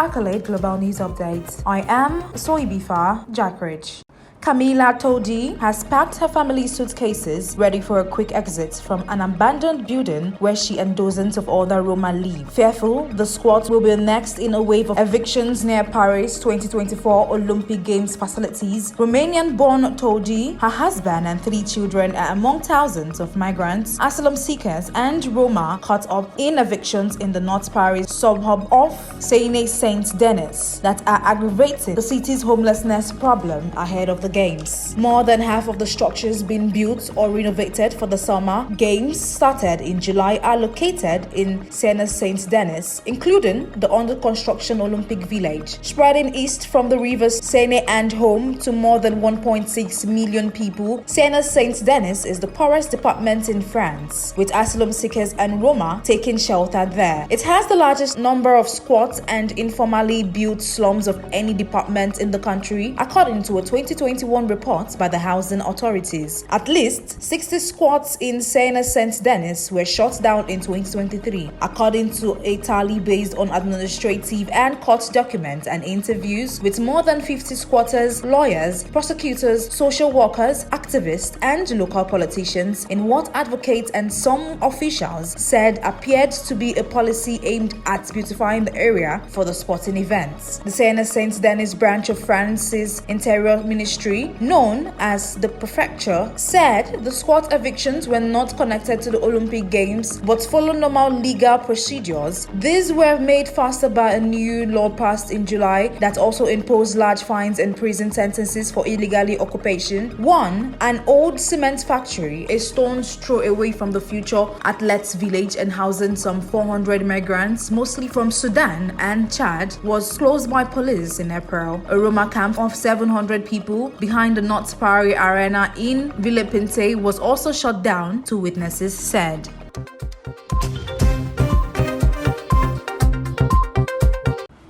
Accolade Global News Updates. I am Soibifa Jackridge. Camelia Toldea has packed her family's suitcases, ready for a quick exit from an abandoned building where she and dozens of other Roma live. Fearful the squad will be next in a wave of evictions near Paris 2024 Olympic Games facilities, Romanian-born Toldea, her husband and 3 children are among thousands of migrants, asylum seekers and Roma caught up in evictions in the North Paris suburb of Seine-Saint-Denis that are aggravating the city's homelessness problem ahead of the Games. More than half of the structures being built or renovated for the summer Games started in July are located in Seine-Saint-Denis, including the under-construction Olympic Village. Spreading east from the rivers Seine and home to more than 1.6 million people, Seine-Saint-Denis is the poorest department in France, with asylum seekers and Roma taking shelter there. It has the largest number of squats and informally built slums of any department in the country, according to a 2021 report by the housing authorities. At least 60 squats in Seine-Saint-Denis were shut down in 2023, according to a tally based on administrative and court documents and interviews with more than 50 squatters, lawyers, prosecutors, social workers, activists, and local politicians in what advocates and some officials said appeared to be a policy aimed at beautifying the area for the sporting events. The Seine-Saint-Denis branch of France's Interior Ministry, known as the Prefecture, said the squat evictions were not connected to the Olympic Games but follow normal legal procedures. These were made faster by a new law passed in July that also imposed large fines and prison sentences for illegally occupation. One, an old cement factory, a stone's throw away from the future Athletes Village and housing some 400 migrants, mostly from Sudan and Chad, was closed by police in April. A Roma camp of 700 people behind the North Paris Arena in Villepinte was also shut down, 2 witnesses said.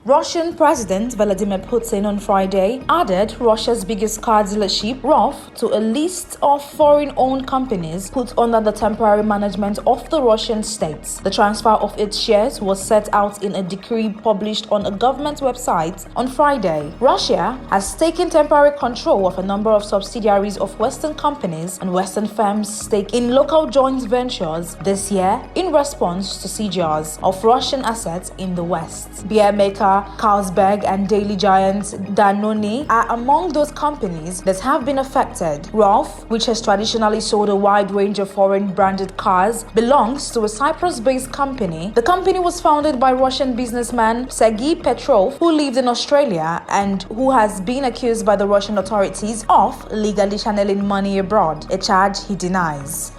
Russian President Vladimir Putin on Friday added Russia's biggest car dealership, RAF, to a list of foreign-owned companies put under the temporary management of the Russian state. The transfer of its shares was set out in a decree published on a government website on Friday. Russia has taken temporary control of a number of subsidiaries of Western companies and Western firms' stake in local joint ventures this year in response to seizures of Russian assets in the West. Beer maker Carlsberg and daily giants Danone are among those companies that have been affected. RAF, which has traditionally sold a wide range of foreign branded cars, belongs to a Cyprus-based company. The company was founded by Russian businessman Sergei Petrov, who lived in Australia and who has been accused by the Russian authorities of illegally channeling money abroad, a charge he denies.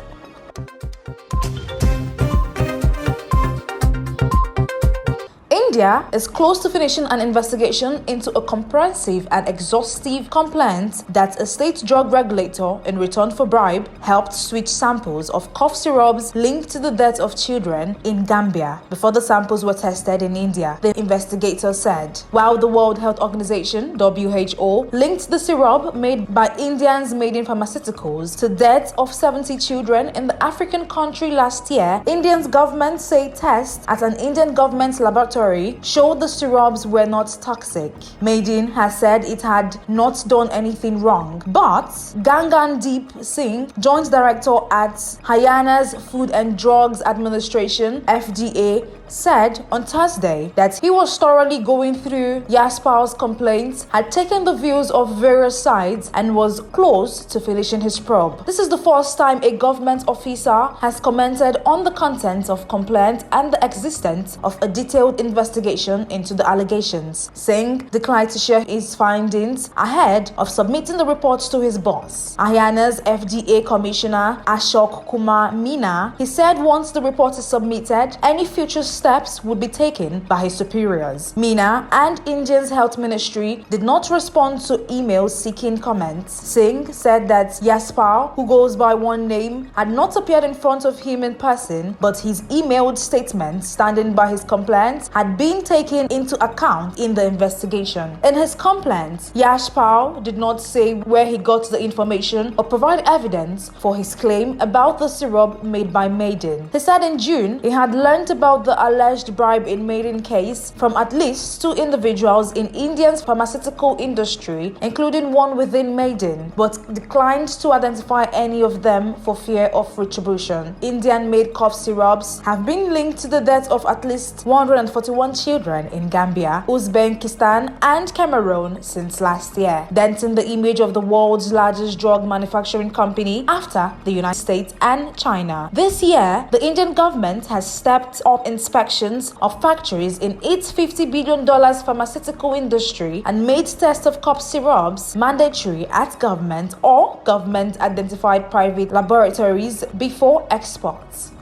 India is close to finishing an investigation into a comprehensive and exhaustive complaint that a state drug regulator, in return for bribe, helped switch samples of cough syrups linked to the death of children in Gambia before the samples were tested in India, the investigator said. While the World Health Organization, WHO, linked the syrup made by Indians made in pharmaceuticals to deaths of 70 children in the African country last year, India's government said tests at an Indian government laboratory showed the syrups were not toxic. Maiden has said it had not done anything wrong, but Gangandeep Singh, joint director at Haryana's Food and Drugs Administration (FDA), said on Thursday that he was thoroughly going through Yaspal's complaints, had taken the views of various sides, and was close to finishing his probe. This is the first time a government officer has commented on the content of complaint and the existence of a detailed investigation into the allegations. Singh declined to share his findings ahead of submitting the reports to his boss, Haryana's FDA Commissioner Ashok Kumar Meena. He said once the report is submitted, any future steps would be taken by his superiors. Meena and India's health ministry did not respond to emails seeking comments. Singh said that Yaspal, who goes by one name, had not appeared in front of him in person, but his emailed statement standing by his complaint had been taken into account in the investigation. In his complaint, Yashpal did not say where he got the information or provide evidence for his claim about the syrup made by Maiden. He said in June he had learned about the alleged bribe in Maiden case from at least 2 individuals in India's pharmaceutical industry, including one within Maiden, but declined to identify any of them for fear of retribution. Indian-made cough syrups have been linked to the death of at least 141 children in Gambia, Uzbekistan, and Cameroon since last year, denting the image of the world's largest drug manufacturing company after the United States and China. This year, the Indian government has stepped up inspections of factories in its $50 billion pharmaceutical industry and made tests of cough syrups mandatory at government or government-identified private laboratories before exports.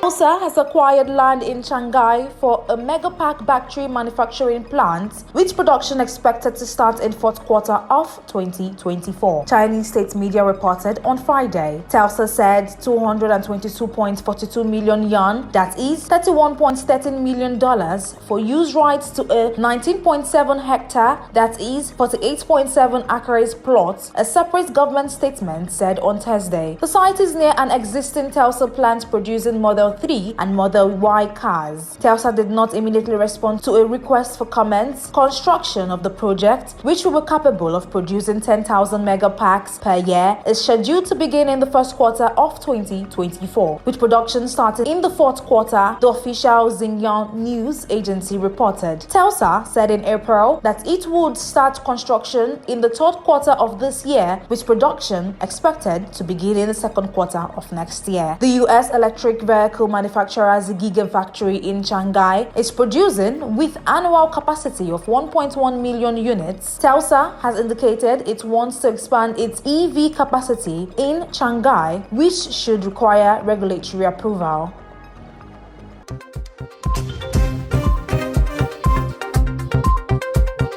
Telsa has acquired land in Shanghai for a megapack battery manufacturing plant, with production expected to start in fourth quarter of 2024. Chinese state media reported on Friday. Telsa said 222.42 million yuan, that is $31.13 million, for use rights to a 19.7 hectare, that is 48.7 acres plot, a separate government statement said on Thursday. The site is near an existing Telsa plant producing Model 3 and Model Y cars. Telsa did not immediately respond to a request for comments. Construction of the project, which will be capable of producing 10,000 megapacks per year, is scheduled to begin in the first quarter of 2024, with production starting in the fourth quarter, the official Xinjiang news agency reported. Telsa said in April that it would start construction in the third quarter of this year, with production expected to begin in the second quarter of next year. The U.S. electric vehicle manufacturer's Gigafactory in Shanghai is producing with annual capacity of 1.1 million units. Telsa has indicated it wants to expand its EV capacity in Shanghai, which should require regulatory approval.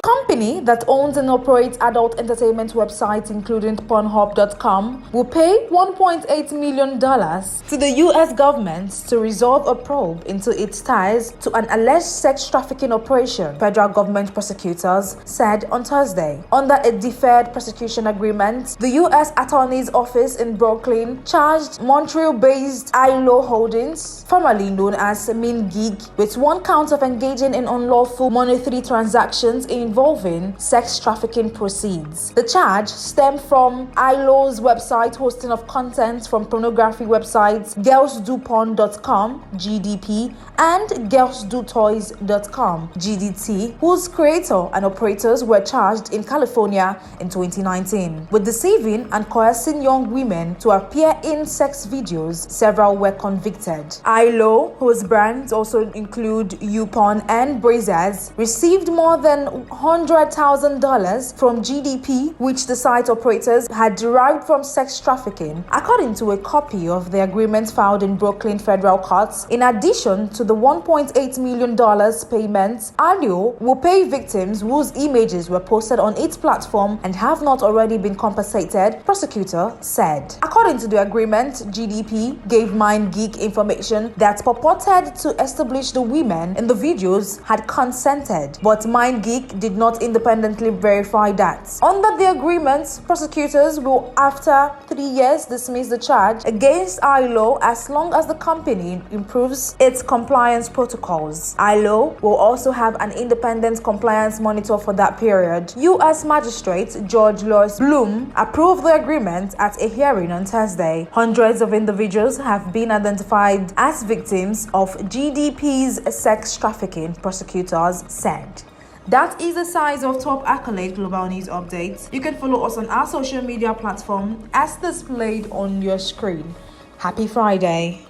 Company that owns and operates adult entertainment websites including Pornhub.com will pay $1.8 million to the U.S. government to resolve a probe into its ties to an alleged sex trafficking operation, federal government prosecutors said on Thursday. Under a deferred prosecution agreement, the U.S. Attorney's Office in Brooklyn charged Montreal-based ILO Holdings, formerly known as MinGig, with 1 count of engaging in unlawful monetary transactions involving sex trafficking proceeds. The charge stemmed from ILO's website hosting of content from pornography websites girlsdoporn.com (GDP) and girlsdotoys.com (GDT), whose creator and operators were charged in California in 2019 with deceiving and coercing young women to appear in sex videos. Several were convicted. ILO, whose brands also include YouPorn and Brazzers, received more than $100,000 from GDP, which the site operators had derived from sex trafficking, according to a copy of the agreement filed in Brooklyn federal courts. In addition to the $1.8 million payment, ILO will pay victims whose images were posted on its platform and have not already been compensated, prosecutor said. According to the agreement, GDP gave MindGeek information that purported to establish the women in the videos had consented, but MindGeek did not independently verify that. Under the agreement, prosecutors will, after 3 years, dismiss the charge against ILO as long as the company improves its compliance protocols. ILO will also have an independent compliance monitor for that period. U.S. Magistrate George Lois Bloom approved the agreement at a hearing on Thursday. Hundreds of individuals have been identified as victims of GDP's sex trafficking, prosecutors said. That is the size of top accolade global news updates. You can follow us on our social media platform as displayed on your screen. Happy Friday.